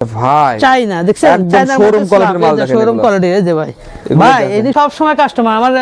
ভাই চাই না, দেখছেন চাইনার শোরুম কোয়ালিটির মাল দেখেন, শোরুম কোয়ালিটি এই যে ভাই ভাই এই সব সময় কাস্টমার আমার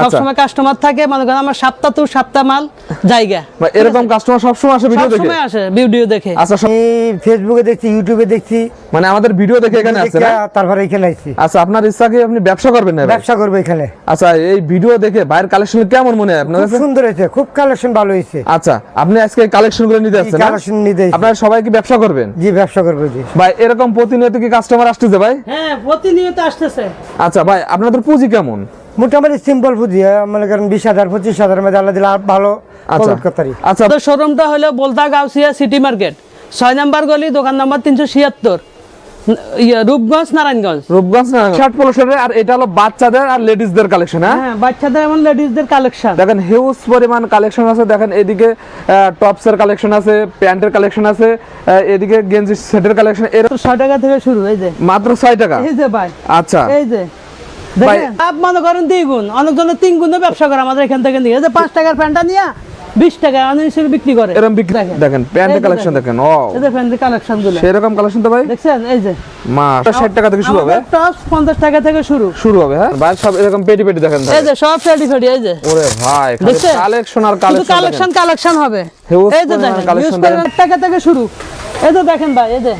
সব সময় কাস্টমার থাকে, মনে করেন আমার সপ্তাহ তো সপ্তাহ মাল জায়গা ভাই এরকম কাস্টমার সব সময় আসে ভিডিও সব দেখে? সময় আসে ভিডিও দেখে। আচ্ছা আমি ফেসবুকে দেখছি, ইউটিউবে দেখছি, মানে আমাদের ভিডিও দেখে এখানে আসছে না? তারপরে এখানে আসছি। আচ্ছা আপনার ইচ্ছা কি আপনি ব্যবসা করবেন না? ব্যবসা করবো এখানে। আচ্ছা এই ভিডিও দেখে বাইরের কালেকশন কেমন মনে হয় আপনার খুব কাছে? সুন্দর হয়েছে, খুব কালেকশন ভালো হয়েছে। আচ্ছা আপনি আজকে কালেকশন গুলো নিতে আসছেন না? কালেকশন নিতে এসেছি। আপনারা সবাই কি ব্যবসা করবেন? জি ব্যবসা করবো জি। ভাই এরকম প্রতিনিয়ত কি কাস্টমার আসতেছে ভাই? হ্যাঁ প্রতিনিয়ত আসতেছে। আচ্ছা ভাই আপনাদের পুঁজি কেমন? মোটামুটি সিম্পল পুঁজি, মনে করেন 20,000 25,000 মধ্যে আল্লাহ দিলে আর ভালো আচ্ছা প্রফিট করতে পারি। আচ্ছা তো শোরুমটা হলো বলতা গাউসিয়া সিটি মার্কেট 6 নম্বর গলি, দোকান নম্বর 376, রূপগঞ্জ নারায়ণগঞ্জ। রূপগঞ্জ না শার্ট পোলো শার্টের, আর এটা হলো বাচ্চাদের আর লেডিসদের কালেকশন। হ্যাঁ হ্যাঁ বাচ্চাদের এবং লেডিসদের কালেকশন দেখেন হিউজ পরিমাণ কালেকশন আছে। দেখেন এদিকে টপসের কালেকশন আছে, প্যান্টের কালেকশন আছে, এদিকে গেঞ্জি সেটের কালেকশন। এর 6 টাকা থেকে শুরু। এই যে মাত্র 6 টাকা। এই যে ভাই আচ্ছা এই যে দেখেন আপ মনে করেন 2 গুণ, অনেকজনের 3 গুণে ব্যবসা করে আমাদের এখান থেকে নিয়ে। এই যে 5 টাকার প্যান্টটা নিয়ে 20 টাকা অনেক হিসেবে বিক্রি করে। এরকম বিক্রি দেখেন প্যান্টের কালেকশন দেখেন। ও এই যে প্যান্টের কালেকশন গুলো সেরকম কালেকশন তো ভাই দেখছেন। এই যে মাস 60 টাকা থেকে শুরু হবে। টপ 50 টাকা থেকে শুরু হবে। হ্যাঁ ভাই সব এরকম পেটি পেটি দেখেন। এই যে সব ফেডি ফেডি। এই যে ওরে ভাই দেখছেন? কালেকশন আর শুধু কালেকশন কালেকশন হবে। Huge এই যে পরিমাণ দেখেন collection 20 টাকা থেকে শুরু। এই যে দেখেন ভাই এই যে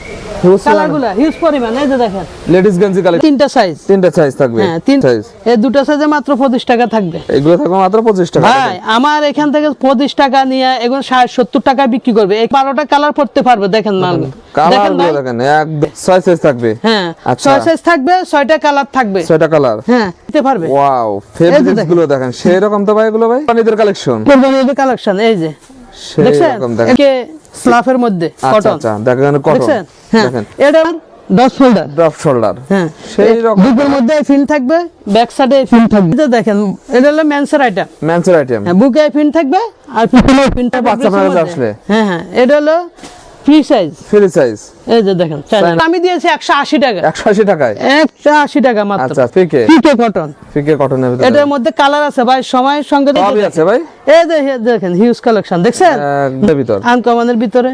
Huge কালারগুলো হিউজ পরিমাণ। এই যে দেখেন লেডিস গেঞ্জি কালেকশন। তিনটা সাইজ। তিনটা সাইজ থাকবে। হ্যাঁ তিন সাইজ। এই দুটো সাইজে মাত্র 25 টাকা থাকবে। এগুলো থাকবে মাত্র 25 টাকা। ভাই আমার এখান থেকে 25 টাকা নিয়ে এগুলো 60-70 টাকা বিক্রি করবে। এই 12টা কালার পড়তে পারবে। দেখেন মাল কালারগুলো দেখেন একদম 6 সাইজ থাকবে। হ্যাঁ আচ্ছা 6 সাইজ থাকবে, 6টা কালার থাকবে। 6টা কালার। হ্যাঁ দিতে পারবে। ওয়াও ফেব্রিক্স গুলো দেখেন সেই রকম তো ভাই এগুলো ভাই পানিদের কালেকশন। কোরবানির কালেকশন। এই যে সেই দেখছেন রকম দেখেন। একে স্লাফের মধ্যে আচ্ছা কটন। আচ্ছা দেখেন কটন। দেখছেন? হ্যাঁ দেখেন এটা ডস ফোল্ডার। Drop shoulder. হ্যাঁ সেই রকম বুকের মধ্যে ফিন থাকবে, ব্যাক সাইডে ফিন থাকবে। এটা দেখেন এটা হলো মেন্সের আইটেম। মেন্সের আইটেম। হ্যাঁ বুকে ফিন থাকবে আর পিছনে ফিন থাকবে। বাচ্চা আপনার কাছে আসলে। হ্যাঁ হ্যাঁ এটা হলো ফ্রি সাইজ। Free size. এই যে দেখেন আমি দিয়েছি 180 টাকা। 180 টাকায়। 180 টাকা মাত্র। আচ্ছা ফিকে ফিকে কটন। ফিকে কটনের ভিতরে এটার মধ্যে কালার আছে ভাই, সময়ের সঙ্গে সবই আছে ভাই। এই যে দেখেন হিউজ কালেকশন দেখছেন একদম ভিতর আনকমনের ভিতরে।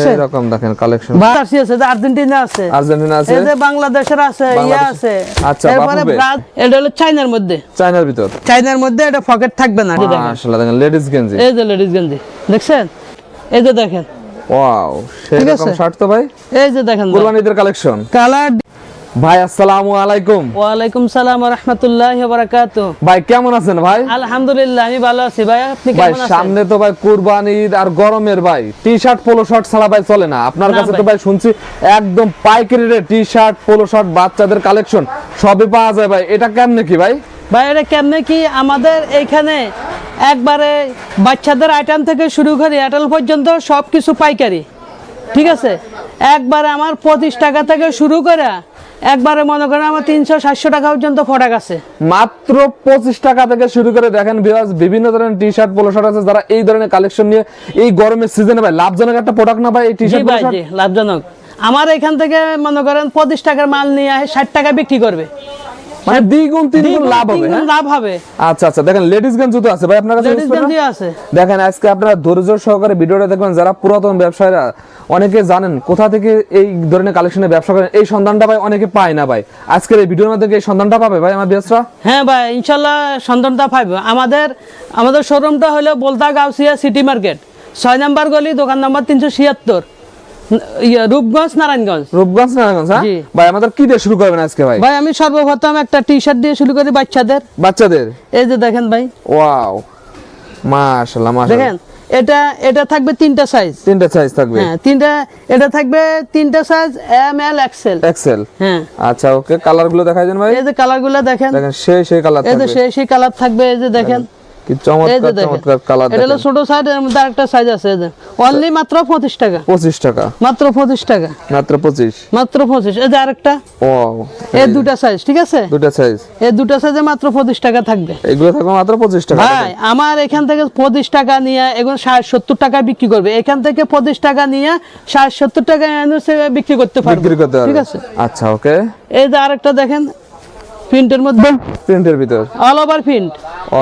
সেই রকম দেখেন কালেকশন। বার্সি আছে, আর্জেন্টিনা আছে, আর্জেন্টিনা আছে, এই যে বাংলাদেশের আছে, ইয়া আছে। আচ্ছা এরপরে বাপুবে এটা হলো চাইনার মধ্যে। চায়নার ভিতর। চাইনার মধ্যে এটা পকেট থাকবে না। মাশাআল্লাহ দেখেন লেডিস গেঞ্জি। এই যে লেডিস গেঞ্জি দেখছেন। এই যে দেখেন ওয়াও সেই ঠিক রকম আছে? শার্ট তো ভাই এই যে দেখেন কুরবানিদের কালেকশন। কালার। ভাই আসসালামু আলাইকুম। ওয়ালাইকুম সালাম ওয়া রাহমাতুল্লাহি ওয়া বারাকাতুহু। ভাই কেমন আছেন ভাই? আলহামদুলিল্লাহ আমি ভালো আছি ভাই, আপনি ভাই কেমন আছেন? সামনে তো ভাই কুরবানির আর গরমের ভাই টি শার্ট পোলো শার্ট ছাড়া ভাই চলে না। আপনার না কাছে তো ভাই। ভাই শুনছি একদম পাইকারি rate T shirt polo shirt বাচ্চাদের কালেকশন সবই পাওয়া যায় ভাই। এটা কেমনে কি ভাই? ভাই এটা কেমনে কি, আমাদের এইখানে একবারে বাচ্চাদের আইটেম থেকে শুরু করে অ্যাডাল পর্যন্ত সবকিছু পাইকারি। ঠিক আছে, একবারে আমার 25 টাকা থেকে শুরু করে একবারে মনে করেন আমার 300-700 টাকা পর্যন্ত প্রোডাক্ট আছে। মাত্র 25 টাকা থেকে শুরু করে দেখেন ভিউয়ার্স বিভিন্ন ধরনের টি শার্ট পোলো শার্ট আছে। যারা এই ধরনের কালেকশন নিয়ে এই গরমের সিজনে ভাই লাভজনক একটা প্রোডাক্ট না ভাই এই টি জি শার্ট পোলো ভাই শার্ট? জি লাভজনক। আমার এখান থেকে মনে করেন 25 টাকার মাল নিয়ে 60 টাকা বিক্রি করবে, মানে দ্বিগুণ তিনগুণ লাভ হবে। তিনগুণ হ্যাঁ লাভ হবে। আচ্ছা আচ্ছা দেখেন লেডিস গেঞ্জ জুতো আছে ভাই আপনার কাছে? লেডিস গেঞ্জি আছে। দেখেন আজকে আপনারা ধৈর্য সহকারে ভিডিওটা দেখবেন। যারা পুরাতন ব্যবসায়ীরা অনেকে জানেন কোথা থেকে এই ধরনের কালেকশনের ব্যবসা করেন, এই সন্ধানটা ভাই অনেকে পায় না ভাই। আজকের এই ভিডিওর মধ্যে এই সন্ধানটা পাবে ভাই আমার ব্যবসা। হ্যাঁ ভাই ইনশাল্লাহ সন্ধানটা পাইব। আমাদের শোরুমটা হলো বলতা গাউসিয়া সিটি মার্কেট 6 নম্বর গলি, দোকান নম্বর 376, রূপগঞ্জ নারায়ণগঞ্জ। রূপগঞ্জ নারায়ণগঞ্জ। হ্যাঁ জি। ভাই আমাদের কি দিয়ে শুরু করবেন আজকে ভাই? ভাই আমি সর্বপ্রথম একটা টি শার্ট দিয়ে শুরু করি বাচ্চাদের। বাচ্চাদের। এই যে দেখেন ভাই ওয়াও মাশাআল্লাহ মাশাআল্লাহ। দেখেন এটা থাকবে 3টা সাইজ। তিনটা সাইজ থাকবে। হ্যাঁ এটা থাকবে 3টা size M L XL. XL. হ্যাঁ আচ্ছা ওকে কালারগুলো দেখাই দেন ভাই। এই যে কালারগুলো দেখেন। দেখেন সেই কালার এই যে থাকবে। সেই কালার থাকবে। এই যে দেখেন কি এই যে চমৎকার দেখেন চমৎকার কালার এটা হলো দেখেন। ছোট সাইজ, এর মধ্যে আরেকটা সাইজ আছে। এই যে অনলি মাত্র 25 টাকা। 25 টাকা। মাত্র 25 টাকা। মাত্র 25। মাত্র 25। এই যে আরেকটা ওয়াও এই দুটা সাইজ। ঠিক আছে, দুটো সাইজ। এই দুটা সাইজে মাত্র 25 টাকা থাকবে। এগুলো থাকবে মাত্র 25 টাকা। ভাই আমার এখান থেকে 25 টাকা নিয়ে এগুলো 60-70 টাকা বিক্রি করবে। এখান থেকে 25 টাকা নিয়ে 60-70 টাকা বিক্রি করতে পারবে। বিক্রি করতে পারবে। ঠিক আছে, আচ্ছা ওকে। এই যে আরেকটা দেখেন প্রিন্টের মধ্যে প্রিন্টের ভিতর অল ওভার প্রিন্ট।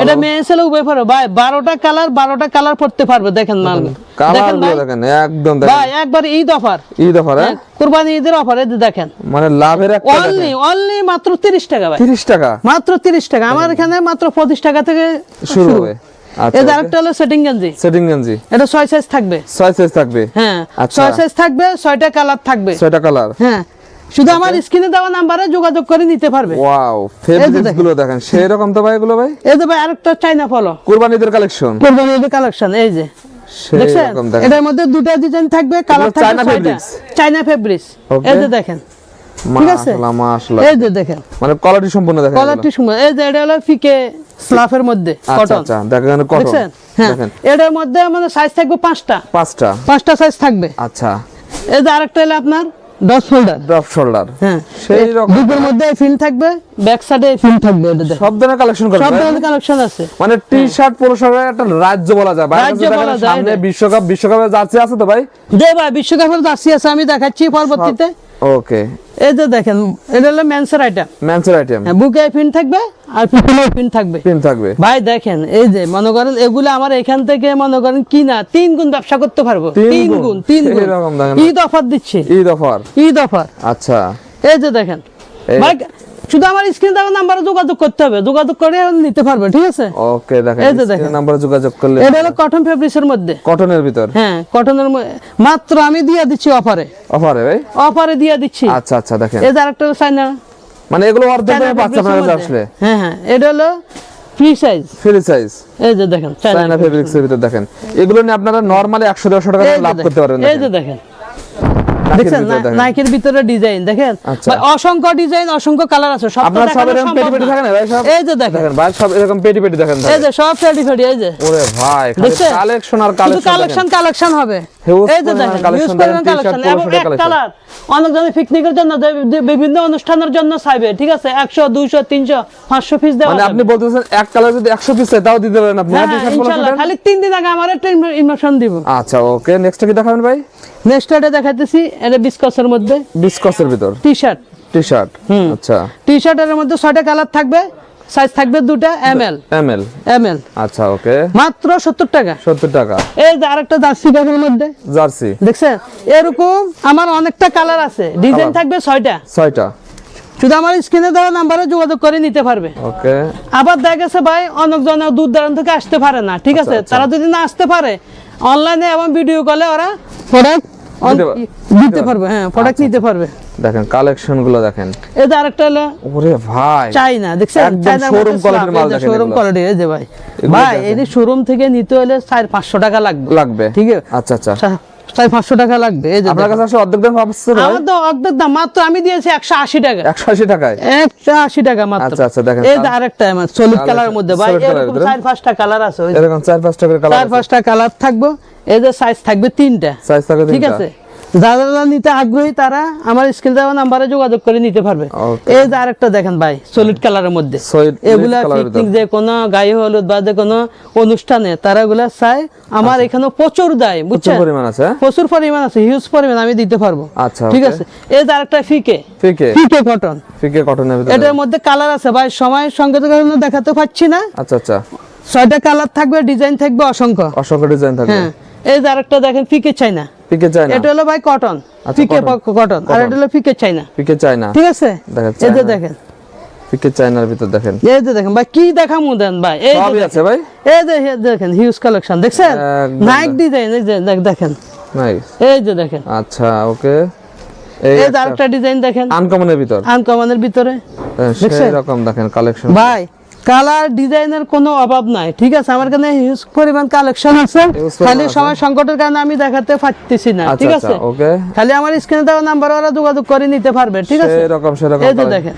এটা মেয়ে ছেলে উভয় পারবে ভাই, 12টা কালার পড়তে পারবে। দেখেন মাল, কালার দেখেন ভাই, দেখেন একদম দেখেন ভাই একবার ঈদ অফার, ঈদ অফার কুরবানি ঈদের অফার। এই যে দেখেন মানে লাভের একটা অনলি মাত্র 30 টাকা ভাই, 30 টাকা মাত্র 30 টাকা। আমার এখানে মাত্র 25 টাকা থেকে শুরু হবে। আচ্ছা, এই যে আরেকটা হলো সেটিং গেঞ্জি, সেটিং গেঞ্জি, এটা 6 সাইজ থাকবে, 6 সাইজ থাকবে। হ্যাঁ আচ্ছা। 6 সাইজ থাকবে, 6টা কালার থাকবে, 6টা কালার। হ্যাঁ শুধু আমার স্ক্রিনে দেওয়া নাম্বারে যোগাযোগ করে নিতে পারবে। ওয়াও, ফেব্রিক্স গুলো দেখেন সেই রকম তো ভাই এগুলো ভাই। এই যে ভাই আরেকটা চাইনা ফলো, কুরবানিদের কালেকশন, কুরবানি ঈদের কালেকশন। এই যে সেই দেখছেন, রকম দেখেন এটার মধ্যে দুটো ডিজাইন থাকবে, কালার থাকবে চায়না 6টা, fabrics? চাইনা ফেব্রিক্স। Okay. এই যে দেখেন, ঠিক আছে? মাশাআল্লাহ মাশাআল্লাহ, এই যে দেখেন মানে কোয়ালিটি সম্পূর্ণ দেখেন কোয়ালিটি সুন্দর। এই যে এটা হলো ফিকে স্লাফের মধ্যে আচ্ছা কটন, আচ্ছা দেখেন কটন দেখছেন? হ্যাঁ দেখেন এটার মধ্যে আমাদের সাইজ থাকবে 5টা, 5টা সাইজ থাকবে। আচ্ছা, এই যে আরেকটা হলো আপনার ডট ফোল্ডার, ড্রপ শোল্ডার, হ্যাঁ সেই রকম দুটোর মধ্যে ফিল থাকবে, ব্যাক সাইডে ফিল থাকবে। এটা দেখেন সব ধরনের কালেকশন সব করবে ধরনের কালেকশন আছে। মানে টি-শার্ট পোলো শার্টের একটা রাজ্য বলা যায়। বাইরে রাজ্য দেখেন বলা যায়, সামনে এটা। বিশ্বকাপের জার্সি আছে তো ভাই। যে ভাই বিশ্বকাপের জার্সি আছে, আমি দেখাচ্ছি পরবর্তীতে। ওকে, এই যে দেখেন এটা হলো মেন্সের আইটেম, মেন্সের আইটেম, বুকে পিন থাকবে আর পিছনে পিন থাকবে। পিন থাকবে। ভাই দেখেন এই যে মনে করেন এগুলো আমার এখান থেকে মনে করেন কিনা 3 গুণ ব্যবসা করতে পারবো, 3 গুণ। এরকম দেখেন ঈদ অফার দিচ্ছি, ঈদ অফার। ঈদ অফার। আচ্ছা, এই যে দেখেন ভাই, শুধু আমার স্ক্রিন দেওয়া নাম্বারে যোগাযোগ করতে হবে, যোগাযোগ করে নিতে পারবে, ঠিক আছে? ওকে দেখেন এই যে দেখেন। নাম্বারে যোগাযোগ করলে এটা হলো কটন ফেব্রিক্সের মধ্যে, কটনের ভিতর। হ্যাঁ কটনের মাত্র আমি দিয়ে দিচ্ছি অফারে, অফারে ভাই। অফারে দিয়ে দিচ্ছি। আচ্ছা আচ্ছা দেখেন, এই যে আরেকটা চাইনা, মানে এগুলো অর্ধেক চাইনা দামে পাচ্ছে আপনার কাছে আসলে। হ্যাঁ হ্যাঁ এটা হলো ফ্রি সাইজ। ফ্রি সাইজ, এই যে দেখেন চায়না ফেব্রিক্সের ভিতর দেখেন। এগুলো নিয়ে আপনারা নরমালি 100-150 টাকা এই যে লাভ দেখেন, করতে পারবেন। এই যে দেখেন, নাকের দেখছেন ভিতর দেখেন। নাইকের ভিতরে ডিজাইন দেখেন, আচ্ছা। ভাই অসংখ্য ডিজাইন, অসংখ্য কালার আছে, সব তো আপনার সব দেখানো এরকম সম্ভব পেটি পেটি না। থাকে না ভাই সব? এই যে দেখেন, দেখেন ভাই সব এরকম পেটি পেটি দেখেন। এই যে সব ফেডি ফেডি, এই যে ওরে ভাই খালি দেখছেন? কালেকশন আর শুধু কালেকশন। কালেকশন হবে। Huge এই যে পরিমাণ দেখেন collection ইউজ দেখেন, করেন t-shirt, কালেকশন polo এবং shirt এর এক collection। কালার অনেক জন পিকনিকের জন্য বিভিন্ন অনুষ্ঠানের জন্য চাইবে, ঠিক আছে? 100 200 300 500 পিস দেওয়া মানে আপনি যাবে। বলতেছেন এক কালার যদি 100 পিস চাই তাও দিতে পারেন আপনি। হ্যাঁ টি-শার্ট, পোলো ইনশাআল্লাহ, শার্টের? খালি 3 দিন আগে আমার একটা ইনফরমেশন দিব। আচ্ছা ওকে, নেক্সট কি দেখাবেন ভাই? নেক্সট এটা দেখাইতেছি, এটা বিস্কসের মধ্যে বিস্কসের ভিতর টি-শার্ট। টি-শার্ট। আচ্ছা, টি-শার্টের মধ্যে 6টা কালার থাকবে, সাইজ থাকবে 2টা এমএল। এমএল আচ্ছা ওকে, মাত্র 70 টাকা। 70 টাকা। এই যে আরেকটা জার্সি কাপড়ের মধ্যে জার্সি, দেখছেন, এরকম আমার অনেকটা কালার আছে, ডিজাইন থাকবে 6টা। 6টা। শুধু আমার স্ক্রিনে দেওয়া নাম্বারে যোগাযোগ করে নিতে পারবে। ওকে, আবার দেখা গেছে ভাই অনেকজন দূর দূরান্ত থেকে আসতে পারে না, ঠিক আছে? আচ্ছা। তারা যদি না আসতে পারে অনলাইনে এবং ভিডিও কলে ওরা প্রোডাক্ট দিতে পারবে, হ্যাঁ প্রোডাক্ট নিতে পারবে। দেখেন কালেকশন গুলো দেখেন। এই যে আরেকটা হলো ওরে ভাই চাইনা, দেখছেন? একদম চাইনার মধ্যে showroom quality-র মাল slab, এই যে দেখেন showroom এগুলো। quality, এই যে ভাই এগুলো ভাই দেখেন। এই শোরুম থেকে নিতে হলে 400-500 টাকা লাগবে, লাগবে। ঠিক আছে? আচ্ছা আচ্ছা, 400-500 টাকা লাগবে। এই যে আপনার কাছে আসলে অর্ধেক দাম পাচ্ছে ভাই? আমার তো অর্ধেক দাম, মাত্র আমি দিয়েছি 180 টাকা। 180 টাকায়। 180 টাকা মাত্র। আচ্ছা আচ্ছা দেখেন, এই যে আরেকটা আমার সলিড কালারের মধ্যে ভাই, solid colour-এর এরকম ভিতরে? 4-5টা কালার আছে, ওই যে এরকম 4-5 টাকার কালার। 4-5টা কালার থাকবে। এই যে সাইজ থাকবে 3টা, সাইজ থাকে ঠিক 3টা। আছে? যারা নিতে আগ্রহী তারা আমার স্ক্রিন দেওয়া নাম্বারে যোগাযোগ করে নিতে পারবে। Okay. এই যে আরেকটা দেখেন ভাই, সলিড কালারের মধ্যে, Solid এগুলা colour-এর ভিতর। পিকনিক যে কোনো গায়ে হলুদ বা যে কোনো অনুষ্ঠানে তারা এগুলা চাই। আমার এখানে প্রচুর দেয়, প্রচুর বুঝছেন? পরিমাণ আছে। প্রচুর পরিমাণ আছে, হিউজ পরিমাণ আমি দিতে পারবো। আচ্ছা, ঠিক okay. আছে? এই যে আরেকটা ফিকে ফিকে কটন, ফিকে কটনের ভিতর। এটার মধ্যে কালার আছে ভাই, সময়ের সঙ্গে তো কারণে দেখাতে পাচ্ছি না। আচ্ছা আচ্ছা, 6টা কালার থাকবে, ডিজাইন থাকবে অসংখ্য। অসংখ্য ডিজাইন থাকবে। হ্যাঁ এই যে আরেকটা দেখেন ফিকে চাইনা, ফিকে চাই না। এটা হলো ভাই কটন, আচ্ছা, ফিকে cotton। কটন, আর এটা হলো ফিকে চাইনা, ফিকে চাই না। ঠিক আছে? দেখেন এই যে চায়না। দেখেন, ফিকে চাইনার ভিতর দেখেন। এই যে দেখেন ভাই, কি দেখামু দেন ভাই, এই যে সবই আছে ভাই। এই যে দেখেন হিউজ কালেকশন, দেখছেন? একদম নাইক ডিজাইন, এই যে দেখেন, নাইস। এই যে দেখেন, আচ্ছা ওকে, এই যে আরেকটা ডিজাইন দেখেন আনকমনের ভিতর। আনকমনের ভিতরে, সেই দেখছেন? রকম দেখেন কালেকশন। ভাই কালার ডিজাইনের কোনো অভাব নাই, ঠিক আছে? আমার কাছে হিউজ পরিমাণ কালেকশন আছে, পরিমাণ খালি আছে। সময় সংকটের কারণে আমি দেখাতে পারতেছি না, আচ্ছা ঠিক আচ্ছা আছে? ওকে, খালি আমার স্ক্রিনে দেওয়া নাম্বার ওরা যোগাযোগ করে নিতে পারবে, ঠিক আছে? সেই রকম এই যে দেখেন,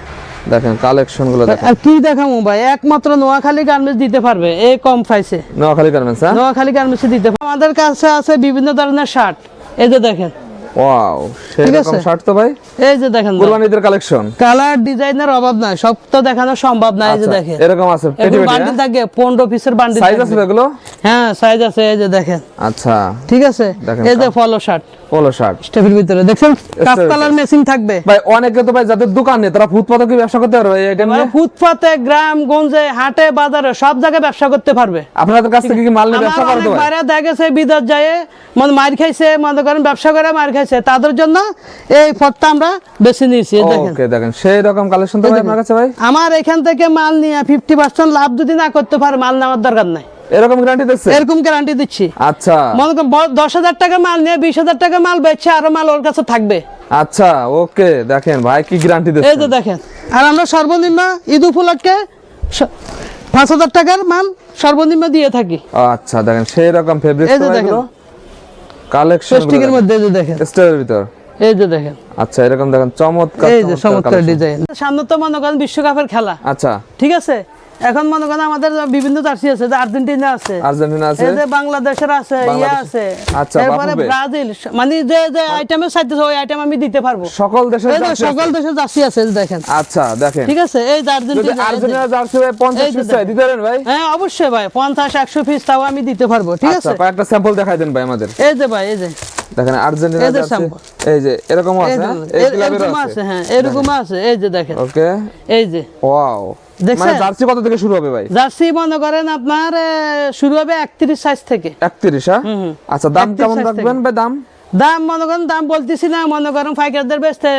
দেখেন কালেকশন গুলো দেখেন। আর কি দেখামু ভাই, একমাত্র নোয়াখালী গার্মেন্টস দিতে পারবে এই কম প্রাইসে। নোয়াখালী গার্মেন্টস। হ্যাঁ, নোয়াখালী গার্মেন্টসে দিতে পারবে। আমাদের কাছে আছে বিভিন্ন ধরনের শার্ট, এই যে দেখেন, ওয়াও সেই ঠিক রকম আছে? শার্ট তো ভাই এই যে দেখেন কুরবানিদের কালেকশন। কালার ডিজাইনের অভাব নাই, সব তো দেখানো সম্ভব না। এই যে দেখেন এরকম আছে পেটি এরকম পেটি। বান্ডিল থাকে, 15 পিসের বান্ডিল সাইজ আছে থাকবে। এগুলো? হ্যাঁ সাইজ আছে, এই যে দেখেন, আচ্ছা ঠিক আছে? দেখেন এই যে ফলো শার্ট, পোলো শার্ট স্টেপের ভিতরে দেখছেন কাপ কালার ম্যাচিং থাকবে ভাই অনেকে তো ভাই যাদের দোকান নেই তারা ফুটপাতে কি ব্যবসা করতে পারবে এই আইটেম নিয়ে? ফুটপাতে, গ্রাম গঞ্জে, হাটে বাজারে সব জায়গায় ব্যবসা করতে পারবে। আপনাদের কাছ থেকে কি মাল নিয়ে ব্যবসা আমার করতে অনেক পারে? বাইরে দেখা গেছে বিদেশ যায় মানে মার খাইছে, মনে করেন ব্যবসা করে মার খাইছে, তাদের জন্য এই পথটা আমরা বেছে নিয়েছি। এই দেখেন ওকে দেখেন সেই রকম কালেকশন তো ভাই আপনার কাছে ভাই। আমার এখান থেকে মাল নিয়ে 50% লাভ যদি না করতে পারে মাল নেওয়ার দরকার নাই, এরকম গ্যারান্টি দিচ্ছে? এরকম গ্যারান্টি দিচ্ছি। আচ্ছা মনে করেন 10,000 টাকা মাল নিয়ে 20,000 টাকা মাল বেচছে, আরো মাল ওর কাছে থাকবে। আচ্ছা ওকে দেখেন ভাই কি গ্যারান্টি এই দিচ্ছে। যে দেখেন, আর আমরা সর্বনিম্ন ঈদ উপলক্ষে 5,000 টাকার মাল সর্বনিম্ন দিয়ে থাকি। আচ্ছা দেখেন সেই রকম ফেব্রিক এই যে তো দেখেন। এগুলো কালেকশন প্লাস্টিকের মধ্যে এই যে দেখেন, স্টাইলের ভিতর। এই যে দেখেন, আচ্ছা এরকম দেখেন চমৎকার এই যে চমৎকার collection। ডিজাইন। সামনে তো মনে করেন বিশ্বকাপের খেলা, আচ্ছা ঠিক আছে? এখন মনে করেন আমাদের বিভিন্ন জার্সি আছে, যে আর্জেন্টিনা আছে, আর্জেন্টিনা আছে, এই যে বাংলাদেশের আছে, ইয়া বাংলাদেশ। আছে, আচ্ছা, এরপরে বাফুফে। ব্রাজিল, মানে যে যে আইটেমের সাইতে ওই আইটেম আমি দিতে পারবো। সকল দেশের এই যে জার্সি সকল আছে। দেশের জার্সি আছে, এই যে দেখেন, আচ্ছা দেখেন ঠিক আছে? এই যে যদি আর্জেন্টিনা, এই যে- আর্জেন্টিনা জার্সি ভাই 50 এই যে পিস চাই দিতে পারেন ভাই? হ্যাঁ অবশ্যই ভাই, 50-100 পিস তাও আমি দিতে পারবো, ঠিক আচ্ছা আছে? কয়েকটা স্যাম্পল দেখাই দেন ভাই আমাদের। এই যে ভাই, এই যে দেখেন আর্জেন্টিনা এই যে জার্সি, sample। এই যে এরকমও এই আছে, যে- হ্যাঁ? এই ক্লাবেরও এরকম আছে। আছে, হ্যাঁ এরকম আছে, এই যে দেখেন, ওকে এই যে ওয়াও দেখছেন? মানে জার্সি কত থেকে শুরু হবে ভাই? জার্সি মনে করেন আপনার শুরু হবে 31 সাইজ থেকে। 31 হ্যাঁ? আচ্ছা দাম 31 কেমন size রাখবেন ভাই দাম? দাম মনে করেন দাম বলতেছি না, মনে করেন ফাইকারদের বেচতে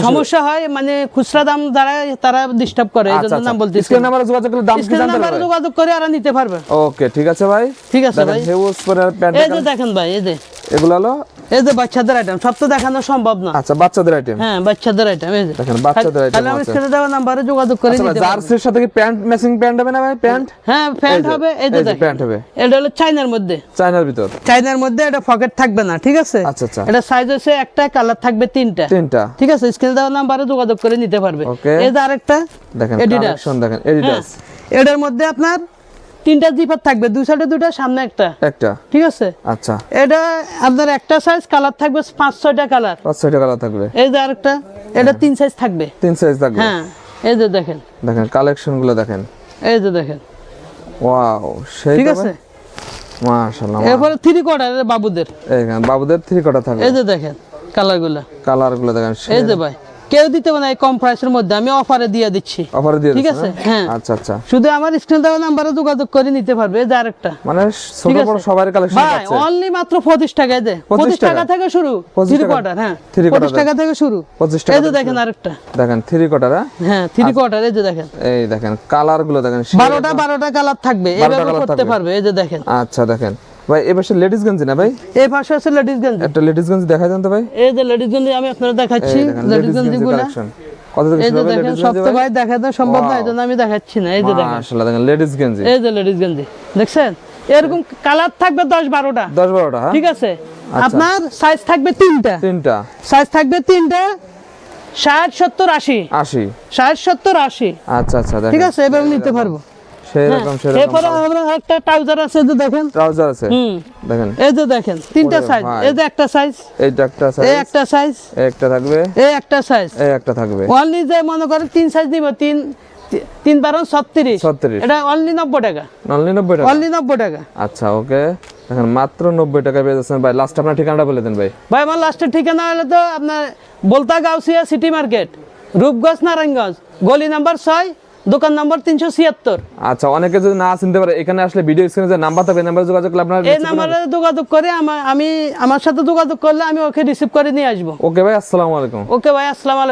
সমস্যা হয়, মানে খুচরা দাম যারা তারা ডিস্টার্ব করে, এই আচ্ছা জন্য দাম বলতেছি। স্ক্রিন নাম্বারে যোগাযোগ করলে দাম কি স্ক্রিন জানতে নাম্বারে পারবে? যোগাযোগ করে আর নিতে পারবে। ওকে ঠিক আছে ভাই। ঠিক আছে ভাই। হিউজ করে প্যান্ট এই যে দেখেন ভাই, এই যে এগুলো হলো এই যে বাচ্চাদের আইটেম, সব তো দেখানো সম্ভব না। আচ্ছা বাচ্চাদের আইটেম। হ্যাঁ বাচ্চাদের আইটেম, এই যে দেখেন বাচ্চাদের item তাহলে আমি আছে। স্ক্রিনে দেওয়া নাম্বারে যোগাযোগ করে আচ্ছা ভাই, নিতে পারবে। জার্সির সাথে কি প্যান্ট ম্যাচিং প্যান্ট হবে না ভাই? প্যান্ট হ্যাঁ প্যান্ট এই যে, হবে, এই যে এই যে দেখেন প্যান্ট হবে। এটা হলো চাইনার মধ্যে, চায়নার ভিতর। চাইনার মধ্যে এটা পকেট থাকবে না, ঠিক আছে? আচ্ছা, আচ্ছা। এটা সাইজ হচ্ছে একটা, কালার থাকবে তিনটা, তিনটা। ঠিক আছে? স্ক্রিনে দেওয়া নাম্বারে যোগাযোগ করে নিতে পারবে। Okay. এই যে আরেকটা দেখেন Adidas। কালেকশন দেখেন এডিডাস। হ্যাঁ, এটার মধ্যে আপনার তিনটা জিপার থাকবে, দুই সাইডে দুইটা, সামনে একটা, একটা। ঠিক আছে? আচ্ছা এটা আপনার একটা সাইজ, কালার থাকবে 5-6টা কালার। 5-6 টাকা থাকবে। এই যে আরেকটা, এটা 3 সাইজ থাকবে। 3 সাইজ থাকবে। হ্যাঁ এই যে দেখেন, দেখেন কালেকশন গুলো দেখেন। এই যে দেখেন, ওয়াও সেই ঠিক তো আছে? ভাই। মাশাআল্লাহ। এরপরে 3 কোয়ার্টার বাবুদের, এইখানে বাবুদের 3 কোটা থাকবে। এই যে দেখেন কালারগুলো, কালার গুলো দেখেন। এই যে ভাই কেউ দিতে পারে না এই কম প্রাইসের মধ্যে, আমি অফারে দিয়ে দিচ্ছি। অফারে দিয়ে ঠিক দিচ্ছেন, আছে? হ্যাঁ। আচ্ছা আচ্ছা। শুধু আমার স্ক্রিন দেওয়া নাম্বারে যোগাযোগ করে নিতে পারবে। এই যে আরেকটা মানে ছোট ঠিক বড় আছে? সবার কালেকশন ভাই আছে। অনলি মাত্র 25 টাকায় দে, 25 25 টাকা থেকে শুরু, 25 3 টাকা। কোয়ার্টার, হ্যাঁ 3 25 quarter। টাকা থেকে শুরু। 25 টাকা এই যে থেকে দেখেন আরেকটা, দেখেন 3 কোটা। হ্যাঁ 3 কোয়ার্টার, এই যে দেখেন এই দেখেন কালার গুলো দেখেন। 12টা কালার থাকবে, 12টা এভাবে colour করতে থাকবে। পারবে। এই যে দেখেন, আচ্ছা দেখেন ভাই এবার লেডিস গেঞ্জি না ভাই? এই পাশে আছে লেডিস গেঞ্জি। একটা লেডিস গেঞ্জি দেখাই দেন তো ভাই। এই যে লেডিস গেঞ্জি আমি আপনাদের দেখাচ্ছি, এই দেখেন লেডিস গেঞ্জি গুলা। কালেকশন কত থেকে এই শুরু যে হবে দেখেন, লেডিস সব গেঞ্জি তো ভাই? ভাই দেখাতে সম্ভব না, এজন্য আমি দেখাচ্ছি না। এই যে দেখেন, মাশাআল্লাহ দেখেন লেডিস গেঞ্জি। এই যে লেডিস গেঞ্জি দেখছেন, এরকম কালার থাকবে 10-12টা, 10-12টা হ্যাঁ? ঠিক আছে? আপনার সাইজ থাকবে 3টা, তিনটা। সাইজ থাকবে 3টা, 60, 70, 80, 80। 60, 70, 80, আচ্ছা আচ্ছা দেখেন। ঠিক আছে? এভাবে নিতে পারবো। সেই রকম সেই রকম। এরপরে আমরা একটা ট্রাউজার আছে, যে দেখেন, ট্রাউজার আছে। হুম, দেখেন এই যে দেখেন 3টা ওরে সাইজ, ভাই। এই যে একটা সাইজ, এইটা একটা এই সাইজ, একটা সাইজ, একটা থাকবে, এই একটা সাইজ। এই একটা থাকবে। অনলি যে মনে করেন 3 সাইজ নিব, 3-3-12 36, 36 এটা অনলি 90 টাকা, অনলি 90 টাকা। অনলি 90 টাকা। আচ্ছা ওকে দেখেন মাত্র 90 টাকায় পেয়ে যাচ্ছেন ভাই। লাস্ট আপনার ঠিকানাটা বলে দেন ভাই। ভাই আমার লাস্টের ঠিকানা হলো তো আপনার বলতা গাউসিয়া সিটি মার্কেট, রূপগঞ্জ, নারায়ণগঞ্জ, গলি নাম্বার 6, দোকান নম্বর 376। আচ্ছা অনেকে যদি না চিনতে পারে এখানে আসলে ভিডিও স্ক্রিনে যে নাম্বার থাকবে নাম্বারে যোগাযোগ করলে আপনারা এই নাম্বারে যোগাযোগ করে আমি আমার সাথে যোগাযোগ করলে আমি ওকে রিসিভ করে নিয়ে আসবো। ওকে ভাই আসসালামু আলাইকুম। ওকে ভাই, আসসালামু আলাইকুম।